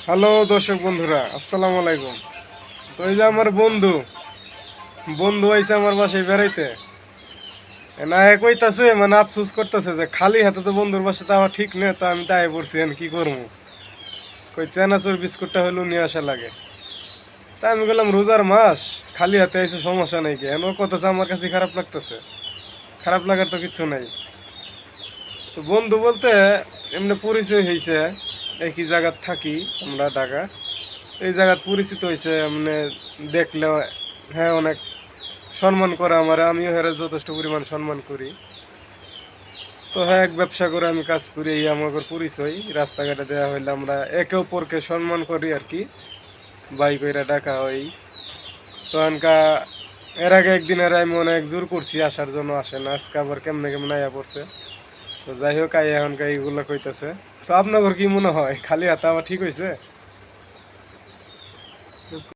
Hello দর্শক বন্ধুরা, আসসালামু আলাইকুম। তো এই যে আমার বন্ধু বন্ধু আইছে আমার বাসায় বেড়াইতে। না কইতাছে মানে আফসোস করতেছে যে খালি হাতে তো বন্ধুর বাসাতে আমার ঠিক নেই, তো আমি তাই পড়ছি এখন কি করবো। কই চেনাচুর বিস্কুটটা হলো নিয়ে আসা লাগে। তা আমি বললাম রোজার মাস, খালি হাতে আইসে সমস্যা নাই, কি এমন কথাছে আমার কাছে খারাপ লাগতেছে। খারাপ লাগার তো কিছু নাই। তো বন্ধু বলতে এমনি পরিচয় হয়েছে, একই জায়গায় থাকি আমরা ঢাকা। এই জায়গাত পরিচিত হয়েছে মানে দেখলে, হ্যাঁ অনেক সম্মান করে আমার, আমিও হ্যাঁ যথেষ্ট পরিমাণ সম্মান করি। তো হ্যাঁ এক ব্যবসা করে আমি কাজ করি, এই আমাদের পরিচয় রাস্তাঘাটে দেওয়া হইলে আমরা একে অপরকে সম্মান করি আর কি, ভাই কইরা ডাকা হয়। তো এনকা এর আগে একদিন আর আমি অনেক জোর করছি আসার জন্য, আসে না, আজকে আবার কেমনে কেমনে আয়া পড়ছে। তো যাই হোক আই এখনকার এইগুলো কইতাছে। তো আপনাদের কি মনে হয় খালি হাতে আবার ঠিক হয়েছে?